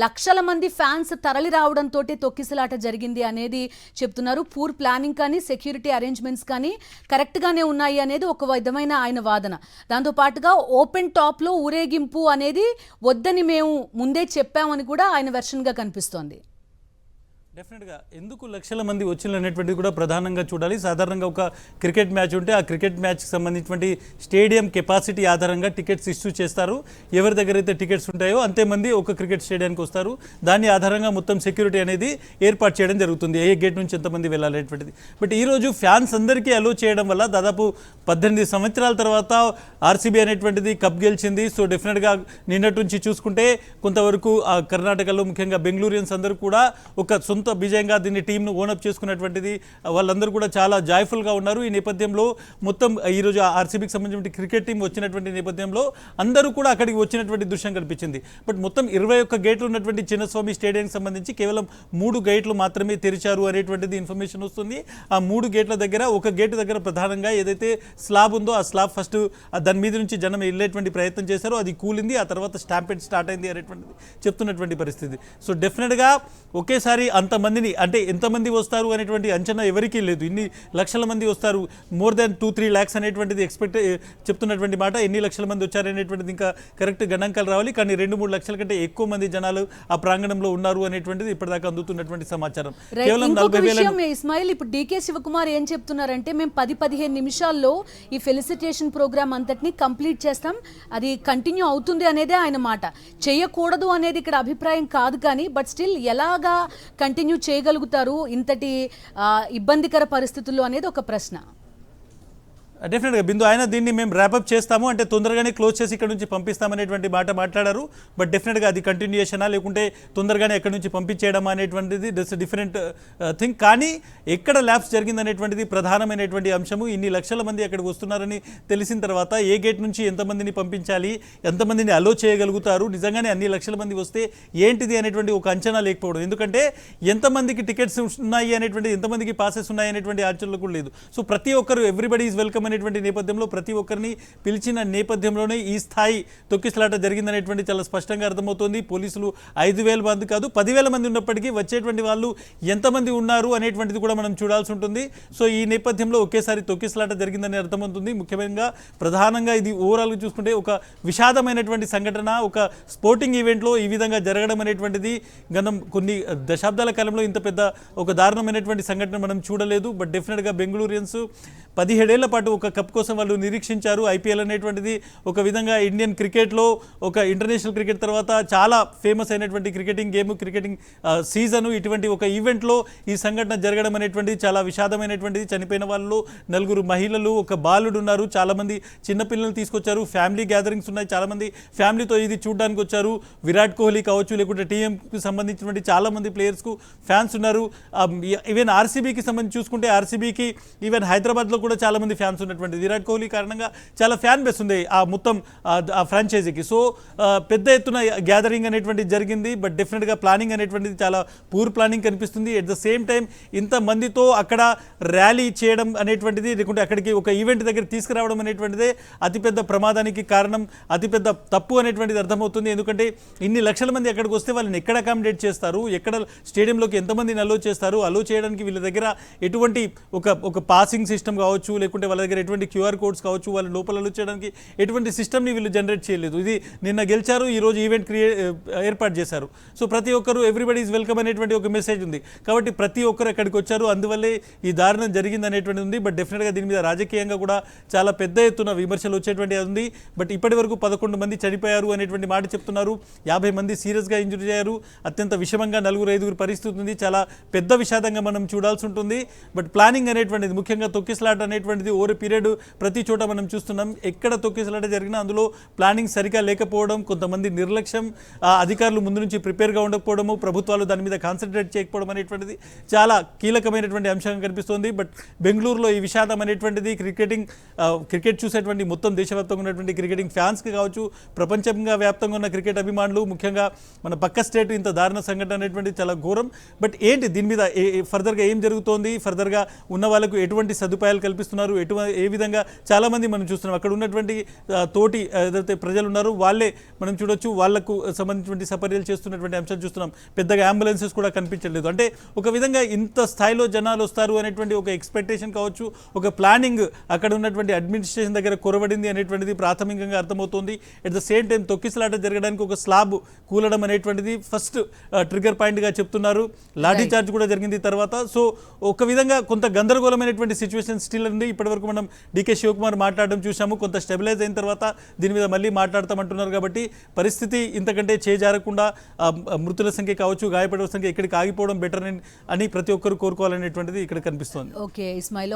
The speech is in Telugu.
లక్షల మంది ఫ్యాన్స్ తరలి రావడంతో తొక్కిసలాట జరిగింది అనేది చెప్తున్నారు. పూర్ ప్లానింగ్ కానీ సెక్యూరిటీ అరేంజ్మెంట్స్ కానీ కరెక్ట్గానే ఉన్నాయి అనేది ఒక విధమైన ఆయన వాదన. దాంతోపాటుగా ఓపెన్ టాప్లో ఊరేగింపు అనేది వద్దని మేము ముందే చెప్పామని కూడా ఆయన వెర్షన్గా కనిపిస్తోంది. డెఫినెట్గా ఎందుకు లక్షల మంది వచ్చింది అనేటువంటిది కూడా ప్రధానంగా చూడాలి. సాధారణంగా ఒక క్రికెట్ మ్యాచ్ ఉంటే ఆ క్రికెట్ మ్యాచ్కి సంబంధించినటువంటి స్టేడియం కెపాసిటీ ఆధారంగా టికెట్స్ ఇష్యూ చేస్తారు. ఎవరి దగ్గర అయితే టికెట్స్ ఉంటాయో అంతేమంది ఒక క్రికెట్ స్టేడియానికి వస్తారు. దాని ఆధారంగా మొత్తం సెక్యూరిటీ అనేది ఏర్పాటు చేయడం జరుగుతుంది, ఏ గేట్ నుంచి ఎంతమంది వెళ్ళాలి అనేటువంటిది. బట్ ఈరోజు ఫ్యాన్స్ అందరికీ అలో చేయడం వల్ల దాదాపు 18 సంవత్సరాల తర్వాత ఆర్సీబీ అనేటువంటిది కప్ గెలిచింది. సో డెఫినెట్గా నిన్నటి నుంచి చూసుకుంటే కొంతవరకు కర్ణాటకలో ముఖ్యంగా బెంగళూరియన్స్ అందరూ కూడా ఒక సొంత విజయంగా దీన్ని టీంను ఓనప్ చేసుకున్నటువంటిది. వాళ్ళందరూ కూడా చాలా జాయ్ఫుల్గా ఉన్నారు. ఈ నేపథ్యంలో మొత్తం ఈరోజు ఆర్సీబీకి సంబంధించిన క్రికెట్ టీం వచ్చినటువంటి నేపథ్యంలో అందరూ కూడా అక్కడికి వచ్చినటువంటి దృశ్యం కనిపించింది. బట్ మొత్తం 21 గేట్లు ఉన్నటువంటి చిన్నస్వామి స్టేడియంకి సంబంధించి కేవలం 3 గేట్లు మాత్రమే తెరిచారు అనేటువంటిది ఇన్ఫర్మేషన్ వస్తుంది. ఆ 3 గేట్ల దగ్గర ఒక గేటు దగ్గర ప్రధానంగా ఏదైతే స్లాబ్ ఉందో ఆ స్లాబ్ ఫస్ట్ దాని మీద నుంచి జనం వెళ్ళేటువంటి ప్రయత్నం చేశారో అది కూలింది. ఆ తర్వాత స్టాంపెడ్ స్టార్ట్ అయింది అనేటువంటిది చెప్తున్నటువంటి పరిస్థితి. సో డెఫినెట్గా ఒకేసారి అంతమందిని అంటే ఎంతమంది వస్తారు అనేటువంటి అంచనా ఎవరికీ లేదు. ఇన్ని లక్షల మంది వస్తారు, మోర్ దాన్ 2-3 lakhs అనేటువంటిది ఎక్స్పెక్ట్ చెప్తున్నటువంటి మాట. ఎన్ని లక్షల మంది వచ్చారనేటువంటిది ఇంకా కరెక్ట్ గణాంకాలు రావాలి. కానీ 2-3 లక్షల కంటే ఎక్కువ మంది జనాలు ఆ ప్రాంగణంలో ఉన్నారు అనేటువంటిది ఇప్పటిదాకా అందుతున్నటువంటి సమాచారం. కేవలం 40,000. ఇస్మాయిల్, ఇప్పుడు డీకే శివకుమార్ ఏం చెప్తున్నారంటే మేము 10-15 నిమిషాల్లో ఈ ఫెలిసిటేషన్ ప్రోగ్రామ్ అంతటిని కంప్లీట్ చేస్తాం, అది కంటిన్యూ అవుతుంది అనేదే ఆయన మాట. చేయకూడదు అనేది ఇక్కడ అభిప్రాయం కాదు, కానీ బట్ స్టిల్ ఎలాగా కంటిన్యూ చేయగలుగుతారు ఇంతటి ఇబ్బందికర పరిస్థితుల్లో అనేది ఒక ప్రశ్న. డెఫినెట్గా బిందు ఆయన దీన్ని మేము ర్యాపప్ చేస్తాము అంటే తొందరగానే క్లోజ్ చేసి ఇక్కడ నుంచి పంపిస్తామనేటువంటి మాట మాట్లాడారు. బట్ డెఫినెట్గా అది కంటిన్యూయేషనా లేకుంటే తొందరగానే ఎక్కడి నుంచి పంపించేయడం అనేటువంటిది దట్స్ డిఫరెంట్ థింగ్. కానీ ఎక్కడ ల్యాబ్స్ జరిగిందనేటువంటిది ప్రధానమైనటువంటి అంశము. ఇన్ని లక్షల మంది అక్కడికి వస్తున్నారని తెలిసిన తర్వాత ఏ గేట్ నుంచి ఎంతమందిని పంపించాలి, ఎంతమందిని అలో చేయగలుగుతారు, నిజంగానే అన్ని లక్షల మంది వస్తే ఏంటిది అనేటువంటి ఒక అంచనా లేకపోవడం. ఎందుకంటే ఎంతమందికి టికెట్స్ ఉన్నాయి అనేటువంటి, ఎంతమందికి పాసెస్ ఉన్నాయి అనేటువంటి ఆలోచనలు కూడా లేదు. సో ప్రతి ఒక్కరు ఎవ్రీబడి ఈజ్ వెల్కమ్ అనేటువంటి నేపథ్యంలో ప్రతి ఒక్కరిని పిలిచిన నేపథ్యంలోనే ఈ స్థాయి తొక్కిసలాట జరిగిందనేటువంటి చాలా స్పష్టంగా అర్థమవుతోంది. పోలీసులు 5,000 మంది కాదు 10,000 మంది ఉన్నప్పటికీ వచ్చేటువంటి వాళ్ళు ఎంతమంది ఉన్నారు అనేటువంటిది కూడా మనం చూడాల్సి ఉంటుంది. సో ఈ నేపథ్యంలో ఒకేసారి తొక్కిసలాట జరిగిందని అర్థమవుతుంది. ముఖ్యంగా ప్రధానంగా ఇది ఓవరాల్గా చూసుకుంటే ఒక విషాదమైనటువంటి సంఘటన. ఒక స్పోర్టింగ్ ఈవెంట్లో ఈ విధంగా జరగడం అనేటువంటిది గతం కొన్ని దశాబ్దాల కాలంలో ఇంత పెద్ద ఒక దారుణమైనటువంటి సంఘటన మనం చూడలేదు. బట్ డెఫినెట్గా బెంగళూరియన్స్ 17 ఏళ్ల పాటు ఒక కప్ కోసం వాళ్ళు నిరీక్షించారు. ఐపీఎల్ అనేటువంటిది ఒక విధంగా ఇండియన్ క్రికెట్లో ఒక ఇంటర్నేషనల్ క్రికెట్ తర్వాత చాలా ఫేమస్ అయినటువంటి క్రికెటింగ్ గేమ్, క్రికెటింగ్ సీజను. ఇటువంటి ఒక ఈవెంట్లో ఈ సంఘటన జరగడం అనేటువంటిది చాలా విషాదమైనటువంటిది. చనిపోయిన వాళ్ళు 4 మహిళలు, ఒక బాలుడు ఉన్నారు, చాలామంది చిన్నపిల్లలు తీసుకొచ్చారు, ఫ్యామిలీ గ్యాదరింగ్స్ ఉన్నాయి, చాలామంది ఫ్యామిలీతో ఇది చూడడానికి వచ్చారు. విరాట్ కోహ్లీ కావచ్చు, లేకుంటే టీఎంకి సంబంధించినటువంటి చాలామంది ప్లేయర్స్కు ఫ్యాన్స్ ఉన్నారు. ఈవెన్ ఆర్సీబీకి సంబంధించి చూసుకుంటే ఆర్సీబీకి ఈవెన్ హైదరాబాద్లో కూడా చాలామంది ఫ్యాన్స్ ఉన్నటువంటి విరాట్ కోహ్లీ కారణంగా చాలా ఫ్యాన్ బేస్ ఉంది ఆ మొత్తం ఆ ఫ్రాంచైజీకి. సో పెద్ద ఎత్తున గ్యాదరింగ్ అనేటువంటిది జరిగింది. బట్ డెఫినెట్గా ప్లానింగ్ అనేటువంటిది చాలా పూర్ ప్లానింగ్ కనిపిస్తుంది. ఎట్ ద సేమ్ టైం ఇంతమందితో అక్కడ ర్యాలీ చేయడం అనేటువంటిది, లేకుంటే అక్కడికి ఒక ఈవెంట్ దగ్గర తీసుకురావడం అనేటువంటిదే అతిపెద్ద ప్రమాదానికి కారణం, అతిపెద్ద తప్పు అనేటువంటిది అర్థమవుతుంది. ఎందుకంటే ఇన్ని లక్షల మంది అక్కడికి వస్తే వాళ్ళని ఎక్కడ అకామిడేట్ చేస్తారు, ఎక్కడ స్టేడియంలోకి ఎంతమందిని అలో చేస్తారు, అలో చేయడానికి వీళ్ళ దగ్గర ఎటువంటి ఒక పాసింగ్ సిస్టమ్ కావచ్చు, లేకుంటే వాళ్ళ దగ్గర ఎటువంటి క్యూఆర్ కోడ్స్ కావచ్చు, వాళ్ళు లోపల వచ్చేయడానికి ఎటువంటి సిస్టమ్ని వీళ్ళు జనరేట్ చేయలేదు. ఇది నిన్న గెలిచారు, ఈరోజు ఈవెంట్ ఏర్పాటు చేశారు. సో ప్రతి ఒక్కరు ఎవ్రీబడి ఈజ్ వెల్కమ్ అనేటువంటి ఒక మెసేజ్ ఉంది. కాబట్టి ప్రతి ఒక్కరు ఎక్కడికి వచ్చారు, అందువల్లే ఈ దారుణం జరిగింది అనేటువంటిది ఉంది. బట్ డెఫినెట్గా దీని మీద రాజకీయంగా కూడా చాలా పెద్ద ఎత్తున విమర్శలు వచ్చేటువంటి ఉంది. బట్ ఇప్పటి వరకు 11 మంది చనిపోయారు అనేటువంటి మాట చెప్తున్నారు. 50 మంది సీరియస్గా ఇంజురీ అయ్యారు. అత్యంత విషమంగా 4-5 పరిస్థితి ఉంది. చాలా పెద్ద విషాదంగా మనం చూడాల్సి ఉంటుంది. బట్ ప్లానింగ్ అనేటువంటిది, ముఖ్యంగా తొక్కిసలాట అనేటువంటిది ఓవర్ పీరియడ్ ప్రతి చోట మనం చూస్తున్నాం. ఎక్కడ తొక్కిసలాట జరిగినా అందులో ప్లానింగ్ సరిగా లేకపోవడం, కొంతమంది నిర్లక్ష్యం, అధికారులు ముందు నుంచి ప్రిపేర్గా ఉండకపోవడము, ప్రభుత్వాలు దాని మీద కాన్సన్ట్రేట్ చేయకపోవడం అనేటువంటిది చాలా కీలకమైనటువంటి అంశంగా కనిపిస్తుంది. బట్ బెంగళూరులో ఈ విషాదం అనేటువంటిది క్రికెట్ చూసేటువంటి మొత్తం దేశవ్యాప్తంగా ఉన్నటువంటి క్రికెటింగ్ ఫ్యాన్స్కి కావచ్చు, ప్రపంచంగా వ్యాప్తంగా ఉన్న క్రికెట్ అభిమానులు, ముఖ్యంగా మన పక్క స్టేట్ ఇంత దారుణ సంఘటన అనేటువంటిది చాలా ఘోరం. బట్ ఏంటి దీని మీద ఫర్దర్గా ఏం జరుగుతోంది, ఫర్దర్గా ఉన్న వాళ్ళకు ఎటువంటి సదుపాయాలు కల్పిస్తున్నారు, ఏ విధంగా చాలామంది మనం చూస్తున్నాం అక్కడ ఉన్నటువంటి తోటి ఏదైతే ప్రజలు ఉన్నారో వాళ్ళే మనం చూడొచ్చు, వాళ్లకు సంబంధించినటువంటి సపర్యలు చేస్తున్నటువంటి అంశాలు చూస్తున్నాం. పెద్దగా అంబులెన్సెస్ కూడా కనిపించలేదు. అంటే ఒక విధంగా ఇంత స్థాయిలో జనాలు వస్తారు అనేటువంటి ఒక ఎక్స్పెక్టేషన్ కావచ్చు, ఒక ప్లానింగ్ అక్కడ ఉన్నటువంటి అడ్మినిస్ట్రేషన్ దగ్గర కొరవడింది అనేటువంటిది ప్రాథమికంగా అర్థమవుతుంది. ఎట్ ద సేమ్ టైం తొక్కిసలాట జరగడానికి ఒక స్లాబ్ కూలడం అనేటువంటిది ఫస్ట్ ట్రిగర్ పాయింట్గా చెప్తున్నారు. లాఠీ చార్జ్ కూడా జరిగింది తర్వాత. సో ఒక విధంగా కొంత గందరగోళమైనటువంటి సిచ్యువేషన్ స్టిల్ ఉంది. ఇప్పటివరకు మనం డీకే శివకుమార్ మాట్లాడడం చూసాము. కొంత స్టెబిలైజ్ అయిన తర్వాత దీని మీద మళ్ళీ మాట్లాడతామంటున్నారు. కాబట్టి పరిస్థితి ఇంతకంటే చేజారకుండా మృతుల సంఖ్య కావచ్చు, గాయపడే సంఖ్య ఇక్కడికి ఆగిపోవడం బెటర్ అని ప్రతి ఒక్కరు కోరుకోవాలనేటువంటిది ఇక్కడ కనిపిస్తోంది. ఓకే ఇస్మాయిల్.